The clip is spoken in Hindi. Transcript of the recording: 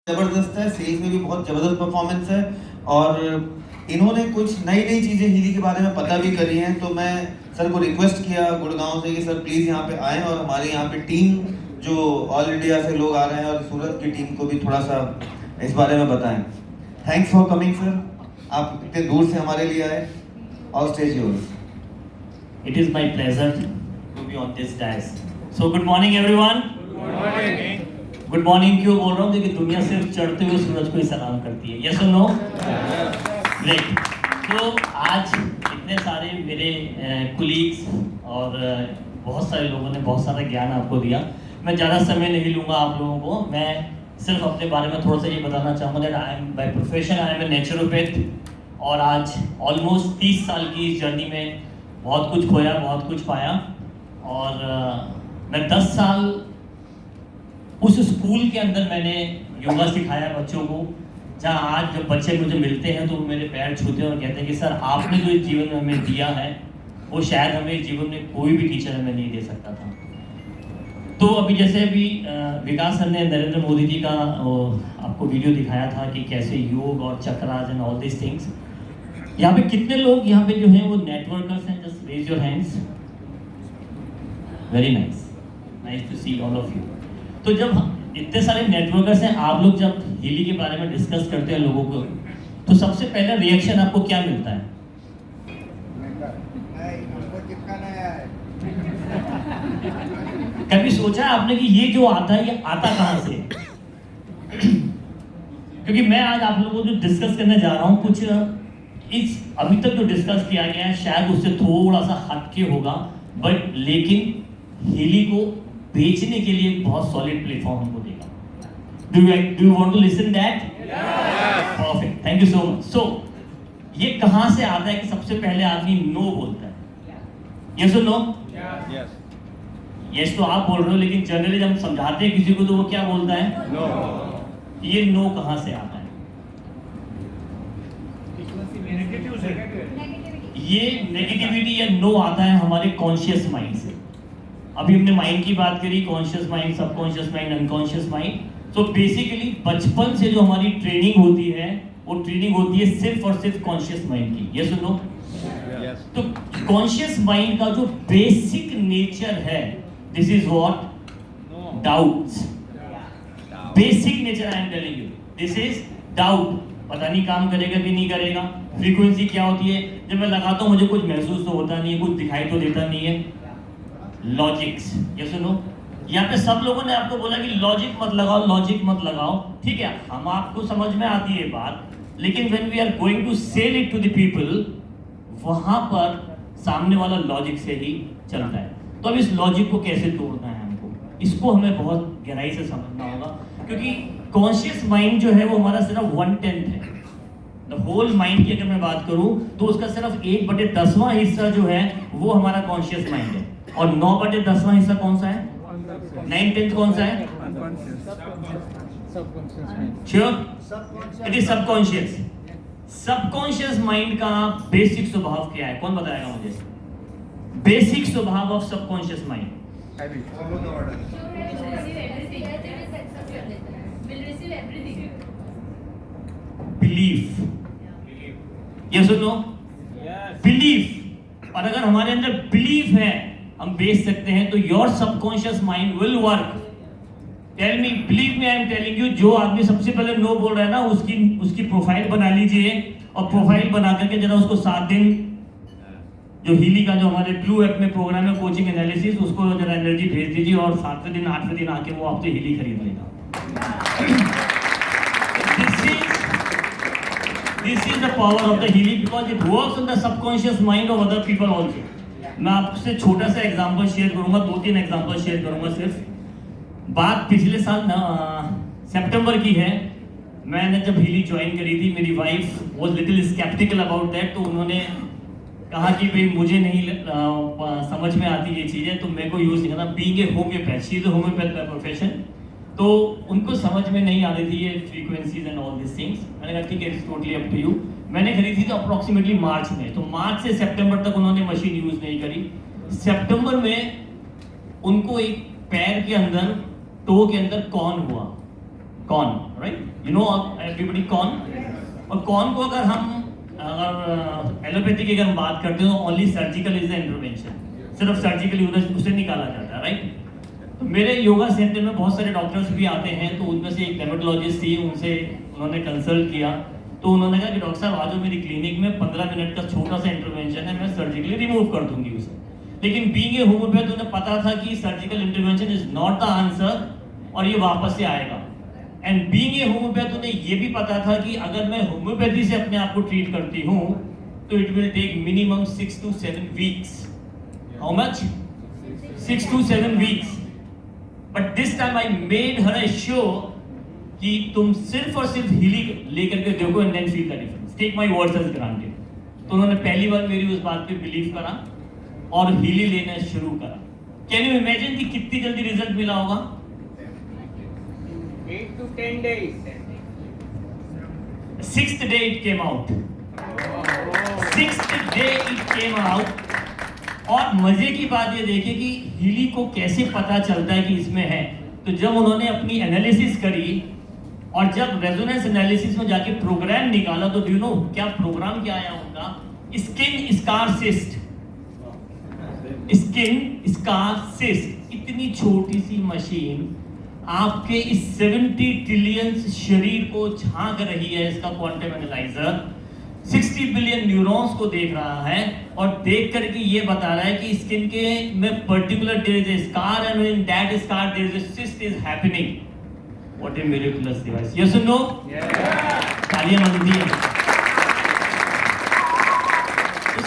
जबरदस्त है, सेल्स में भी बहुत जबरदस्त परफॉर्मेंस है और इन्होंने कुछ नई नई चीज़ें हीली के बारे में पता भी करी हैं। तो मैं सर को रिक्वेस्ट किया गुड़गांव से कि सर प्लीज़ यहाँ पे आएँ और हमारे यहाँ पे टीम जो ऑल इंडिया से लोग आ रहे हैं और सूरत की टीम को भी थोड़ा सा इस बारे में बताएं। थैंक्स फॉर कमिंग सर, आप इतने दूर से हमारे लिए आए। All stage yours. It is my pleasure to be on this dais. So good morning everyone. Good morning. Good morning क्यों बोल रहा हूँ क्योंकि दुनिया सिर्फ चढ़ते हुए सूरज को ही सलाम करती है। Yes or no? Great. तो आज इतने सारे मेरे कुलीग्स और बहुत सारे लोगों ने बहुत सारा ज्ञान आपको दिया। मैं ज़्यादा समय नहीं लूँगा आप लोगों को। मैं सिर्फ अपने बारे में थोड़ा सा ये बताना चाहूँगा that I am by profession I am a naturopath और आज ऑलमोस्ट 30 साल की इस जर्नी में बहुत कुछ खोया, बहुत कुछ पाया और मैं 10 साल उस स्कूल के अंदर मैंने योगा सिखाया बच्चों को, जहाँ आज जब बच्चे मुझे मिलते हैं तो मेरे पैर छूते हैं और कहते हैं कि सर आपने जो इस जीवन में हमें दिया है वो शायद हमें जीवन में कोई भी टीचर हमें नहीं दे सकता था। तो अभी जैसे अभी विकास सर ने नरेंद्र मोदी जी का आपको वीडियो दिखाया था कि कैसे योग और chakras and all this things, यहाँ पे कितने लोग यहाँ पे जो हैं वो नेटवर्कर्स हैं? Just raise your hands. Very nice, nice to see all of you. तो जब इतने सारे नेटवर्कर्स हैं, आप लोग जब हीली के बारे में डिस्कस करते हैं लोगों को, तो सबसे पहला रिएक्शन आपको क्या मिलता है? कभी सोचा है आपने कि ये जो आता है ये आता कहाँ से? क्योंकि मैं आज आप लोगों को जो डिस्कस करने जा रहा हूँ कुछ इस अभी तक जो डिस्कस किया गया है शायद उससे थोड़ा सा हटके होगा, बट लेकिन हीली को बेचने के लिए बहुत सॉलिड प्लेटफॉर्म हमको देगा। Do you want to listen that? Perfect, thank you so much. So ये कहां से आता है कि सबसे पहले आदमी नो बोलता है? यस और नो? यस। यस तो आप बोल रहे हो, लेकिन जनरली जब हम समझाते हैं किसी को तो वो क्या बोलता है? नो। ये नो कहां से आता है? ये नेगेटिविटी या नो आता है हमारे कॉन्शियस माइंड से। अभी हमने माइंड की बात करी, conscious mind, subconscious mind, unconscious mind. तो बेसिकली बचपन से जो हमारी ट्रेनिंग होती है वो ट्रेनिंग होती है सिर्फ और सिर्फ कॉन्शियस माइंड की। यस और नो? तो कॉन्शियस माइंड का जो बेसिक नेचर है, this is what? Doubts. Basic nature I am telling you, this is doubt. पता नहीं काम करेगा कि नहीं करेगा। फ्रीक्वेंसी क्या होती है? जब मैं लगाता हूँ मुझे कुछ महसूस तो होता नहीं है, कुछ दिखाई तो देता नहीं है। लॉजिक्स। ये सुनो, यहाँ पे सब लोगों ने आपको बोला कि लॉजिक मत लगाओ, लॉजिक मत लगाओ। ठीक है, हम आपको समझ में आती है बात, लेकिन when we are going to sell it to the people, वहां पर सामने वाला लॉजिक से ही चलता है। तो अब इस लॉजिक को कैसे तोड़ना है हमको, इसको हमें बहुत गहराई से समझना होगा, क्योंकि कॉन्शियस माइंड जो है वो हमारा सिर्फ 1/10 है। द होल माइंड की अगर मैं बात करूं तो उसका सिर्फ 1/10वां हिस्सा जो है वो हमारा कॉन्शियस माइंड है। और 9/10वां हिस्सा कौन सा है? 9/10 कौन सा है? Sure? It is subconscious. Subconscious mind का बेसिक स्वभाव क्या है? कौन बताएगा मुझे? बेसिक स्वभाव of subconscious mind. Belief. Yes और नो? बिलीफ। और अगर हमारे अंदर बिलीफ है हम बेच सकते हैं, तो your subconscious mind will work. Tell me, believe me, I am telling you, जो आदमी सबसे पहले नो बोल रहा है ना, उसकी प्रोफाइल बना लीजिए और प्रोफाइल बना करके जरा उसको 7 दिन जो हीली का जो हमारे ब्लू ऐप में प्रोग्राम है कोचिंग एनालिसिस, उसको जरा एनर्जी भेज दीजिए और 7वें दिन 8वें दिन आके वो आपसे हीली खरीद लेगा। This is the power of the healing because it works on the subconscious mind of other people also. मैं आपसे छोटा सा एग्जांपल शेयर करूंगा, 2-3 एग्जांपल शेयर करूंगा सिर्फ। बात पिछले साल सितंबर की है। मैंने जब हीली ज्वाइन करी थी, मेरी wife was little sceptical about that. तो उन्होंने कहा कि भाई मुझे नहीं समझ में आती ये चीज़ें, तो मेरे को यूज़ नहीं करना। Being a homeopath, she is a homeopath by profession, तो उनको समझ में नहीं आ रही थी ये frequencies and all this things. मैंने कहा ठीक है, it's totally up to you. मैंने खरीदी थी तो अप्रोक्सीमेटली मार्च में, तो मार्च से सितंबर तक उन्होंने मशीन यूज़ नहीं करी। सितंबर में उनको एक पैर के अंदर, टो के अंदर कौन हुआ, corn, right? You know everybody corn. और कॉर्न को अगर एलोपैथी की अगर हम बात करते हैं तो only surgical is the intervention, सिर्फ सर्जिकली उसे निकाला जाता है, राइट? तो मेरे योगा सेंटर में बहुत सारे डॉक्टर्स भी आते हैं, तो उनमें से एक डर्मेटोलॉजिस्ट थी, उन्होंने कंसल्ट किया, तो उन्होंने कहा कि डॉक्टर साहब आज मेरी क्लिनिक में 15 मिनट का छोटा सा इंटरवेंशन है, मैं सर्जिकली रिमूव कर दूंगी उसे। लेकिन बीइंग ए होम्योपैथ उन्हें पता था कि surgical intervention is not the answer और ये वापस से आएगा। एंड बीइंग ए होम्योपैथ उन्हें ये भी पता था कि अगर मैं होम्योपैथी से अपने आप को ट्रीट करती हूँ तो it will take minimum 6 to 7 weeks. How much? 6 to 7 weeks. But this time I made her sure कि तुम सिर्फ और सिर्फ हीलिंग लेकर के देखो and then feel the difference, take my words as granted. तो उन्होंने पहली बार मेरी उस बात पे बिलीव करा और हीलिंग लेना शुरू करा। कैन यू इमेजिन कि कितनी जल्दी रिजल्ट मिला होगा? 8 to 10 days. 6th day it came out. 6th day it came out. और मजे की बात ये देखिए कि हीली को कैसे पता चलता है कि इसमें है। तो जब उन्होंने अपनी एनालिसिस करी और जब रेजोनेंस एनालिसिस में जाके प्रोग्राम निकाला तो डू यू नो क्या प्रोग्राम क्या आया उनका? Skin scar cyst. Skin scar cyst, इतनी छोटी सी मशीन आपके इस 70 ट्रिलियन शरीर को झांक रही है। इसका क्वांटम एनालाइजर 60 बिलियन न्यूरॉन्स को देख रहा है और देख करके ये बता रहा है कि स्किन के में particular there is a scar and in that scar there is a cyst is happening. What a miraculous device, yes और नो? तालियां बंदी है।